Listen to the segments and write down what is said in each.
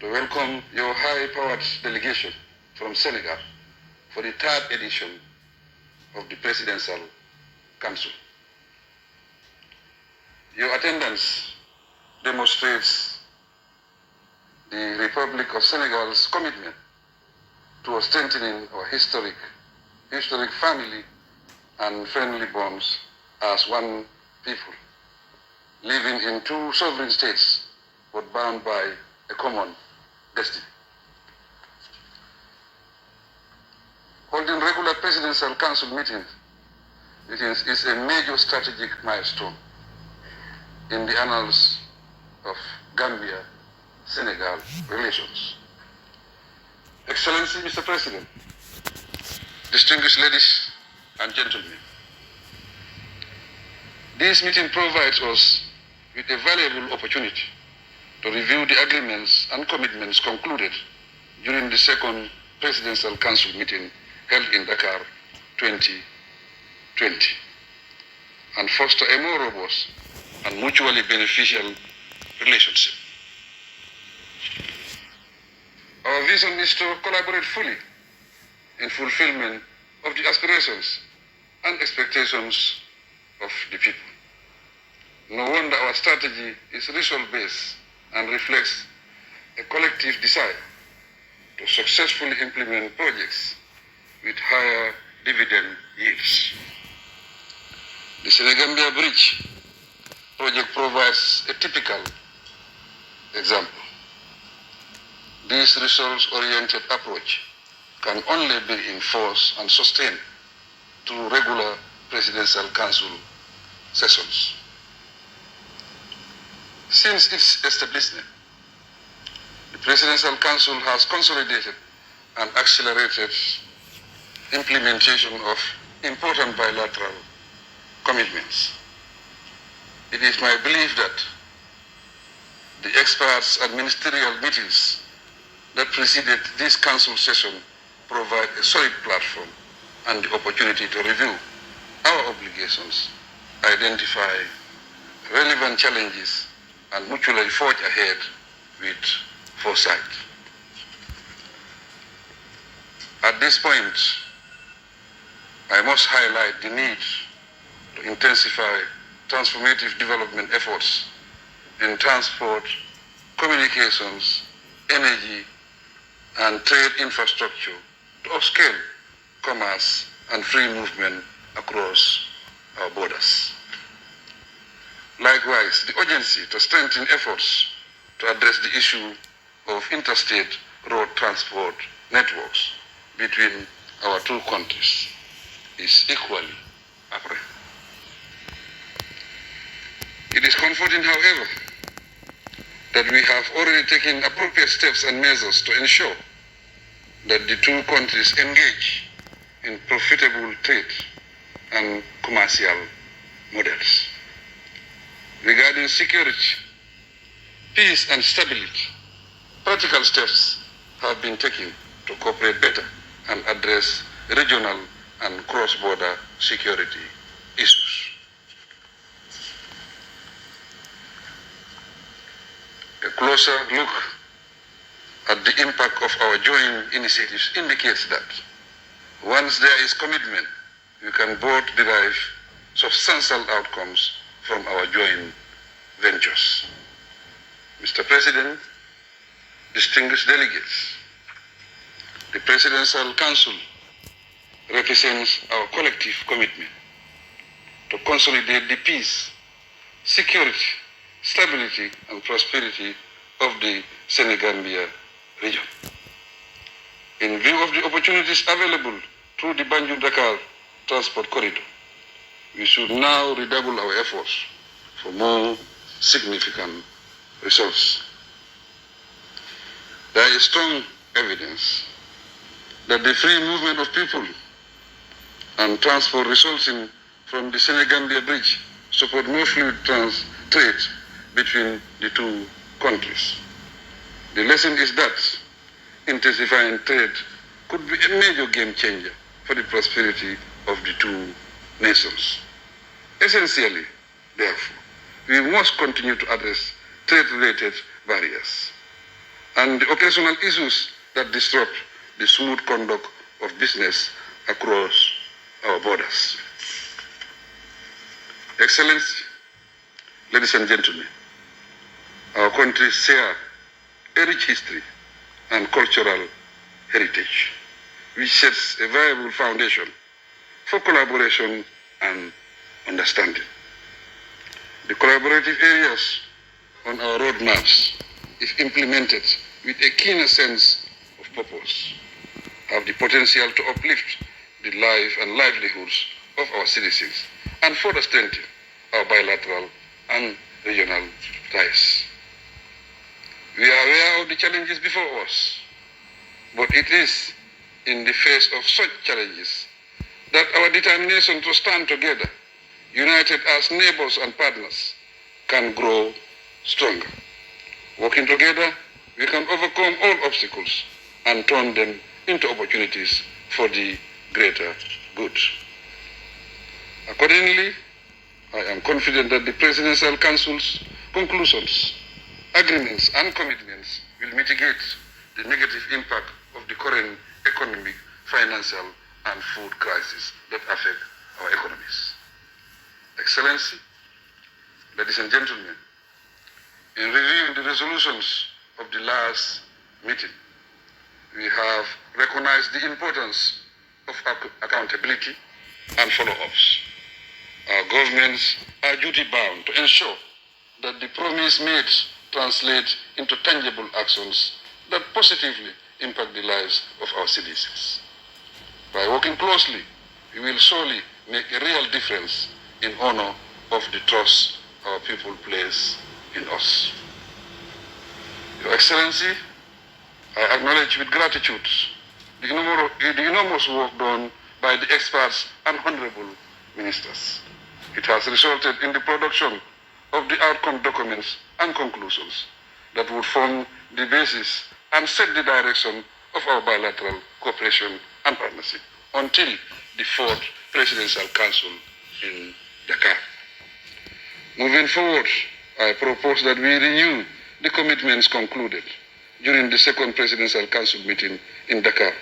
to welcome your high-powered delegation from Senegal for the third edition of the Presidential Council. Your attendance demonstrates the Republic of Senegal's commitment to strengthening our historic family and friendly bonds as one people, living in two sovereign states, but bound by a common destiny. Holding regular Presidential Council meetings is a major strategic milestone in the annals of Gambia-Senegal relations. Excellency, Mr. President, distinguished ladies and gentlemen, this meeting provides us with a valuable opportunity to review the agreements and commitments concluded during the second Presidential Council meeting held in Dakar 2020 and foster a more robust and mutually beneficial relationship. Our vision is to collaborate fully in fulfillment of the aspirations and expectations of the people. No wonder our strategy is result-based and reflects a collective desire to successfully implement projects with higher dividend yields. The Senegambia Bridge project provides a typical example. This results-oriented approach can only be enforced and sustained through regular Presidential Council sessions. Since its establishment, the Presidential Council has consolidated and accelerated implementation of important bilateral commitments. It is my belief that the experts and ministerial meetings that preceded this council session provide a solid platform and the opportunity to review our obligations, identify relevant challenges, and mutually forge ahead with foresight. At this point, I must highlight the need to intensify transformative development efforts in transport, communications, energy, and trade infrastructure to upscale commerce and free movement across our borders. Likewise, the urgency to strengthen efforts to address the issue of interstate road transport networks between our two countries is equally apparent. It is comforting, however, that we have already taken appropriate steps and measures to ensure that the two countries engage in profitable trade and commercial models. Regarding security, peace and stability, practical steps have been taken to cooperate better and address regional and cross-border security issues. A closer look at the impact of our joint initiatives indicates that once there is commitment, we can both derive substantial outcomes from our joint ventures. Mr. President, distinguished delegates, the Presidential Council represents our collective commitment to consolidate the peace, security, stability, and prosperity of the Senegambia region. In view of the opportunities available through the Banjul-Dakar transport corridor, we should now redouble our efforts for more significant results. There is strong evidence that the free movement of people and transport resulting from the Senegambia Bridge support more fluid trade between the two countries. The lesson is that intensifying trade could be a major game changer for the prosperity of the two nations. Essentially, therefore, we must continue to address trade-related barriers and the occasional issues that disrupt the smooth conduct of business across our borders. Excellency, ladies and gentlemen, our countries share a rich history and cultural heritage, which sets a viable foundation for collaboration and understanding. The collaborative areas on our roadmaps, if implemented with a keener sense of purpose, have the potential to uplift the life and livelihoods of our citizens and further strengthen our bilateral and regional ties. We are aware of the challenges before us, but it is in the face of such challenges that our determination to stand together, united as neighbors and partners, can grow stronger. Working together, we can overcome all obstacles and turn them into opportunities for the greater good. Accordingly, I am confident that the Presidential Council's conclusions, agreements, and commitments will mitigate the negative impact of the current economic, financial, and food crisis that affect our economies. Excellency, ladies and gentlemen, in reviewing the resolutions of the last meeting, we have recognized the importance of accountability and follow-ups. Our governments are duty-bound to ensure that the promise made translate into tangible actions that positively impact the lives of our citizens. By working closely, we will surely make a real difference in honor of the trust our people place in us. Your Excellency, I acknowledge with gratitude the enormous work done by the experts and honorable ministers. It has resulted in the production of the outcome documents and conclusions that would form the basis and set the direction of our bilateral cooperation and partnership until the fourth Presidential Council in Dakar. Moving forward, I propose that we renew the commitments concluded during the second Presidential Council meeting in Dakar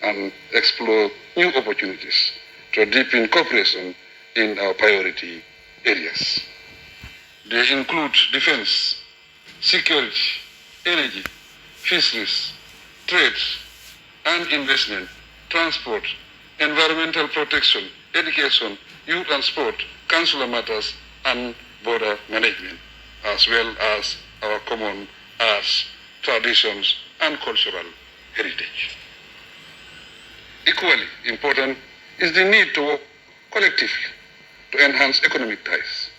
and explore new opportunities to deepen cooperation in our priority areas. They include defense, security, energy, fisheries, trade and investment, transport, environmental protection, education, youth and sport, consular matters, and border management, as well as our common arts, traditions, and cultural heritage. Equally important is the need to work collectively to enhance economic ties,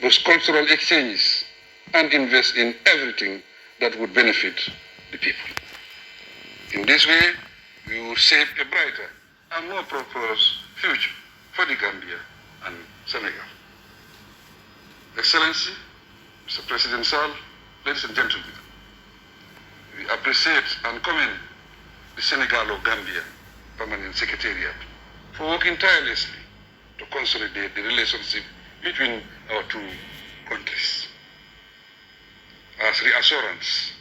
boost cultural exchanges, and invest in everything that would benefit the people. In this way, we will shape a brighter and more prosperous future for the Gambia and Senegal. Excellency, Mr. President Sall, ladies and gentlemen, we appreciate and commend the Senegalo-Gambia Permanent Secretariat for working tirelessly to consolidate the relationship between our two countries. As reassurance,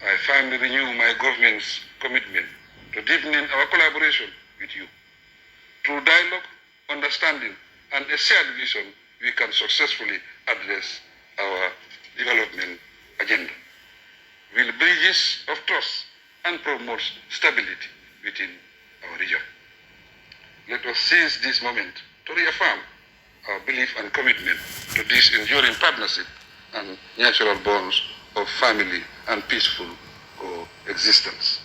I firmly renew my government's commitment to deepening our collaboration with you. Through dialogue, understanding, and a shared vision, we can successfully address our development agenda, build bridges of trust, and promote stability within our region. Let us seize this moment to reaffirm our belief and commitment to this enduring partnership and natural bonds of family and peaceful coexistence,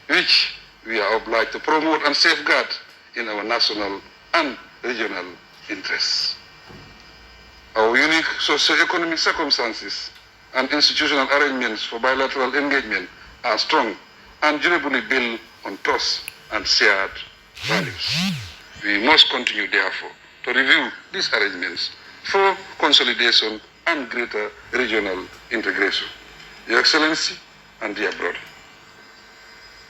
which we are obliged to promote and safeguard in our national and regional interests. Our unique socio-economic circumstances and institutional arrangements for bilateral engagement are strong and durably built on trust and shared values. We must continue, therefore, to review these arrangements for consolidation and greater regional integration. Your Excellency and dear brother,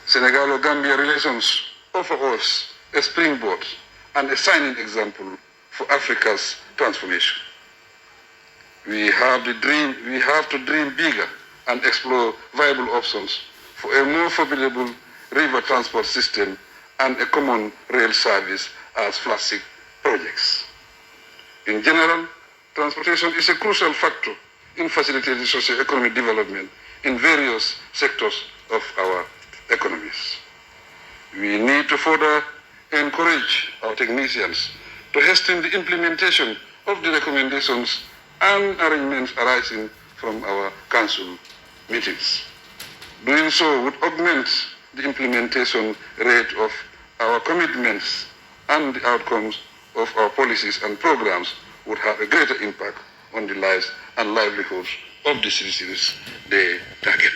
Senegalo-Gambia relations offer us a springboard and a shining example for Africa's transformation. We have to dream bigger and explore viable options for a more formidable river transport system and a common rail service as flagship projects. In general, transportation is a crucial factor in facilitating socio-economic development in various sectors of our economies. We need to further encourage our technicians to hasten the implementation of the recommendations and arrangements arising from our council meetings. Doing so would augment the implementation rate of our commitments, and the outcomes of our policies and programs would have a greater impact on the lives and livelihoods of the citizens they target.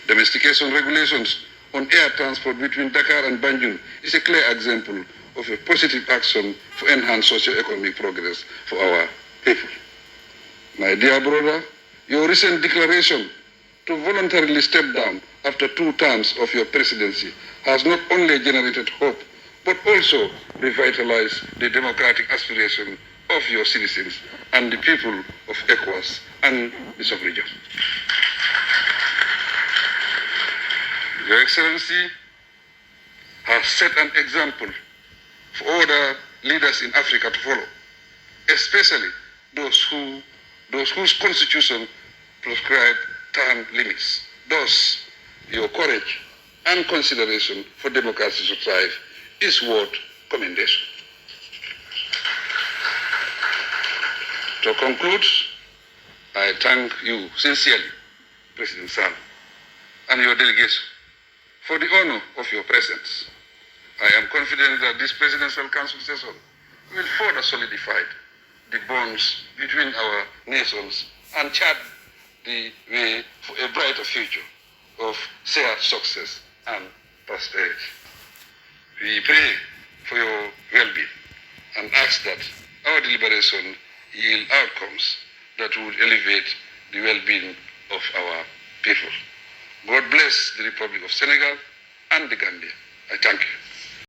Domestication regulations on air transport between Dakar and Banjul is a clear example of a positive action for enhanced socio-economic progress for our people. My dear brother, your recent declaration to voluntarily step down after 2 terms of your presidency has not only generated hope, but also revitalized the democratic aspiration of your citizens and the people of ECOWAS and the sub-region. Your Excellency has set an example for other leaders in Africa to follow, especially those whose constitution prescribe term limits. Thus, your courage and consideration for democracy to thrive is worth commendation. To conclude, I thank you sincerely, President Sall, and your delegation for the honor of your presence. I am confident that this Presidential Council session will further solidify the bonds between our nations and chart the way for a brighter future of shared success and prosperity. We pray for your well-being and ask that our deliberation yield outcomes that would elevate the well-being of our people. God bless the Republic of Senegal and the Gambia. I thank you.